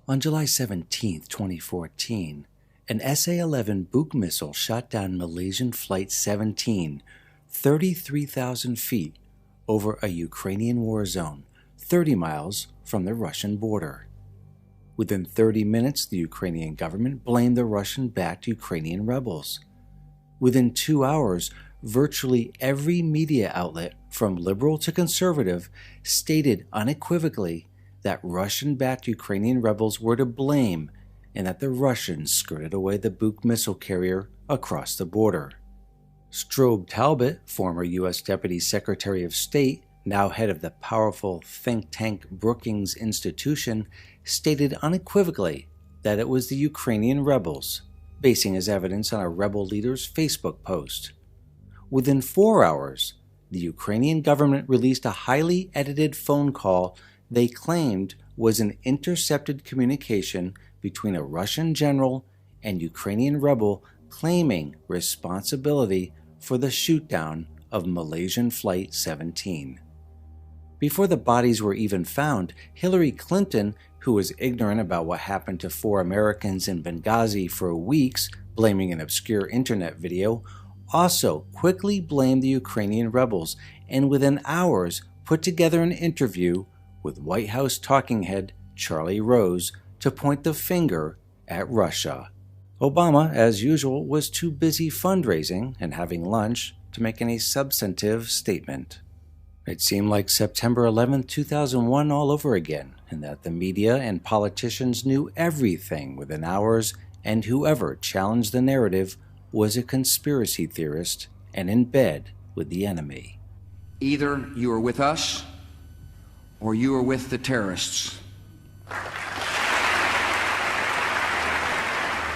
On July 17, 2014, an SA-11 Buk missile shot down Malaysian Flight 17, 33,000 feet over a Ukrainian war zone, 30 miles from the Russian border. Within 30 minutes, the Ukrainian government blamed the Russian-backed Ukrainian rebels. Within 2 hours, virtually every media outlet, from liberal to conservative, stated unequivocally that Russian-backed Ukrainian rebels were to blame and that the Russians skirted away the Buk missile carrier across the border. Strobe Talbott, former U.S. Deputy Secretary of State, now head of the powerful think tank Brookings Institution, stated unequivocally that it was the Ukrainian rebels, basing his evidence on a rebel leader's Facebook post. Within 4 hours, the Ukrainian government released a highly edited phone call they claimed was an intercepted communication between a Russian general and Ukrainian rebel claiming responsibility for the shootdown of Malaysian Flight 17. Before the bodies were even found, Hillary Clinton, who was ignorant about what happened to 4 Americans in Benghazi for weeks, blaming an obscure internet video, also quickly blamed the Ukrainian rebels and within hours put together an interview with White House talking head Charlie Rose to point the finger at Russia. Obama, as usual, was too busy fundraising and having lunch to make any substantive statement. It seemed like September 11, 2001 all over again, and that the media and politicians knew everything within hours, and whoever challenged the narrative was a conspiracy theorist and in bed with the enemy. Either you are with us, or you are with the terrorists.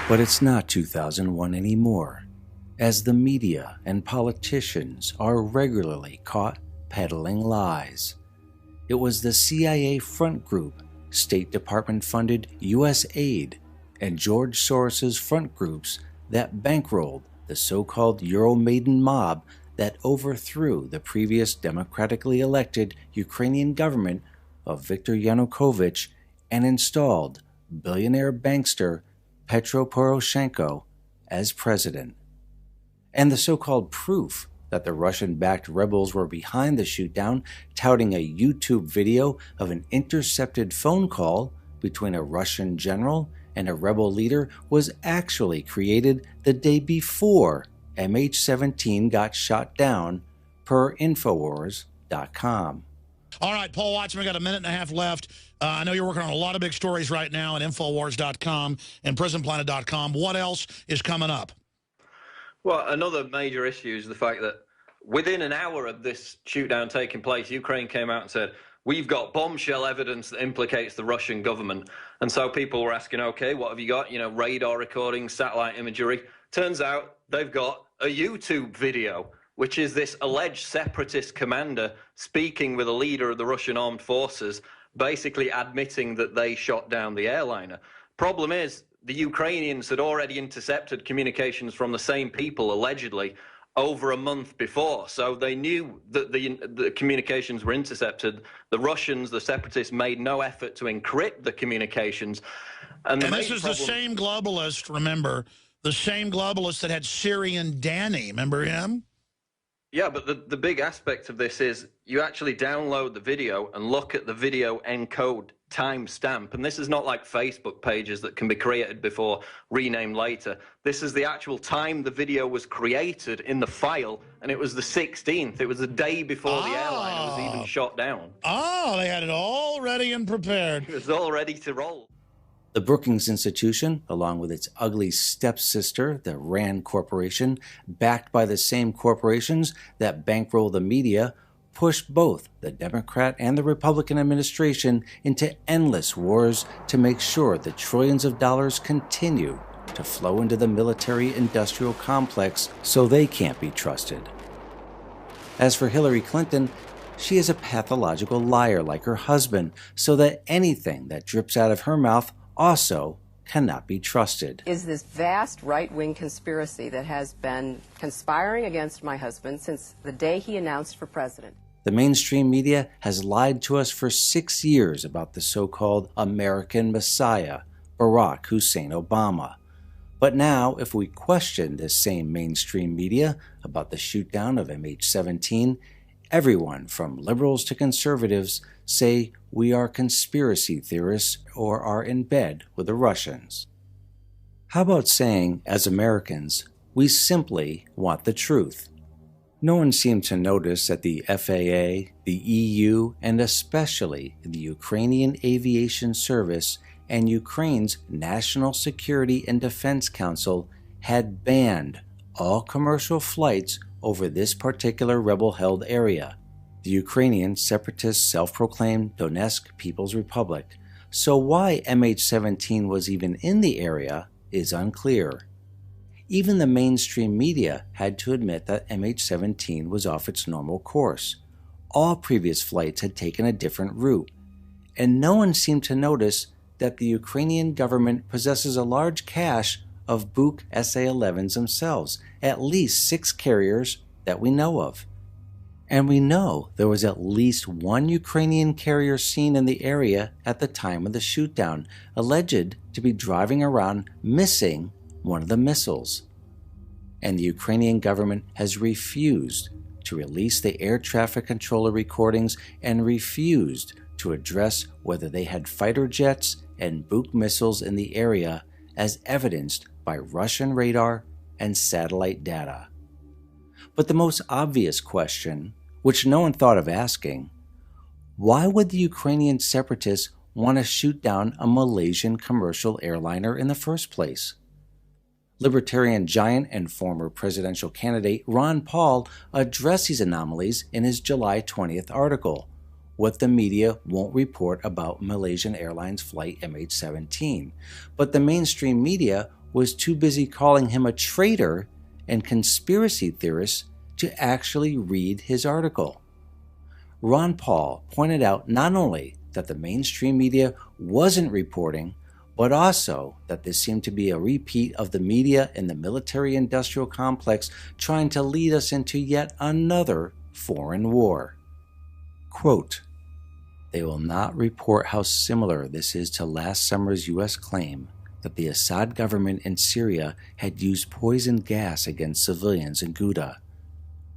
But it's not 2001 anymore, as the media and politicians are regularly caught peddling lies. It was the CIA front group, State Department-funded U.S. aid, and George Soros's front groups that bankrolled the so-called Euromaidan mob that overthrew the previous democratically elected Ukrainian government of Viktor Yanukovych and installed billionaire bankster Petro Poroshenko as president. And the so-called proof that the Russian-backed rebels were behind the shootdown, touting a YouTube video of an intercepted phone call between a Russian general and a rebel leader, was actually created the day before MH17 got shot down, per Infowars.com. All right, Paul Watson, we got a minute and a half left. I know you're working on a lot of big stories right now at Infowars.com and PrisonPlanet.com. What else is coming up? Well, another major issue is the fact that within an hour of this shootdown taking place, Ukraine came out and said, we've got bombshell evidence that implicates the Russian government. And so people were asking, okay, what have you got? You know, radar recordings, satellite imagery. Turns out they've got a YouTube video, which is this alleged separatist commander speaking with a leader of the Russian armed forces, basically admitting that they shot down the airliner. Problem is, the Ukrainians had already intercepted communications from the same people, allegedly, over a month before. So they knew that the communications were intercepted. The Russians, the separatists, made no effort to encrypt the communications. And this is the same globalist, remember, the same globalist that had Syrian Danny. Remember him? Yeah, but the big aspect of this is you actually download the video and look at the video encode timestamp. And this is not like Facebook pages that can be created before, renamed later. This is the actual time the video was created in the file, and it was the 16th. It was the day before the airliner was even shot down. Oh, they had it all ready and prepared. It was all ready to roll. The Brookings Institution, along with its ugly stepsister, the RAND Corporation, backed by the same corporations that bankroll the media, pushed both the Democrat and the Republican administration into endless wars to make sure the trillions of dollars continue to flow into the military-industrial complex so they can't be trusted. As for Hillary Clinton, she is a pathological liar like her husband, so that anything that drips out of her mouth also cannot be trusted. Is this vast right-wing conspiracy that has been conspiring against my husband since the day he announced for president. The mainstream media has lied to us for 6 years about the so-called American Messiah, Barack Hussein Obama. But now, if we question this same mainstream media about the shootdown of MH17, everyone from liberals to conservatives say we are conspiracy theorists or are in bed with the Russians. How about saying, as Americans, we simply want the truth? No one seemed to notice that the FAA, the EU, and especially the Ukrainian Aviation Service and Ukraine's National Security and Defense Council had banned all commercial flights over this particular rebel-held area, the Ukrainian separatist self-proclaimed Donetsk People's Republic. So why MH17 was even in the area is unclear. Even the mainstream media had to admit that MH17 was off its normal course. All previous flights had taken a different route, and no one seemed to notice that the Ukrainian government possesses a large cache of Buk SA-11s themselves, at least 6 carriers that we know of. And we know there was at least one Ukrainian carrier seen in the area at the time of the shootdown, alleged to be driving around missing one of the missiles. And the Ukrainian government has refused to release the air traffic controller recordings and refused to address whether they had fighter jets and Buk missiles in the area as evidenced by Russian radar and satellite data. But the most obvious question, which no one thought of asking, why would the Ukrainian separatists want to shoot down a Malaysian commercial airliner in the first place? Libertarian giant and former presidential candidate Ron Paul addressed these anomalies in his July 20th article, What the Media Won't Report About Malaysian Airlines Flight MH17, but the mainstream media was too busy calling him a traitor and conspiracy theorist to actually read his article. Ron Paul pointed out not only that the mainstream media wasn't reporting, but also that this seemed to be a repeat of the media and the military-industrial complex trying to lead us into yet another foreign war. Quote, "They will not report how similar this is to last summer's U.S. claim that the Assad government in Syria had used poison gas against civilians in Ghouta.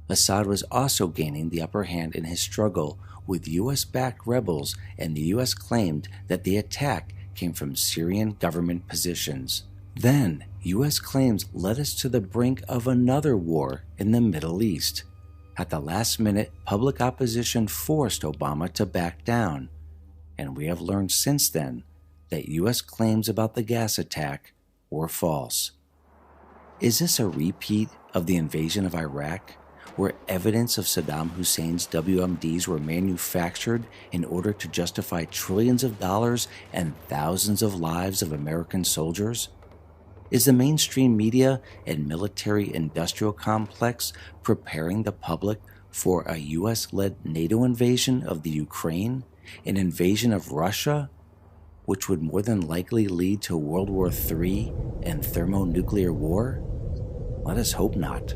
Assad was also gaining the upper hand in his struggle with U.S.-backed rebels, and the U.S. claimed that the attack came from Syrian government positions. Then, U.S. claims led us to the brink of another war in the Middle East. At the last minute, public opposition forced Obama to back down, and we have learned since then that U.S. claims about the gas attack were false." Is this a repeat of the invasion of Iraq, where evidence of Saddam Hussein's WMDs were manufactured in order to justify trillions of dollars and thousands of lives of American soldiers? Is the mainstream media and military-industrial complex preparing the public for a U.S.-led NATO invasion of the Ukraine, an invasion of Russia, which would more than likely lead to World War III and thermonuclear war? Let us hope not.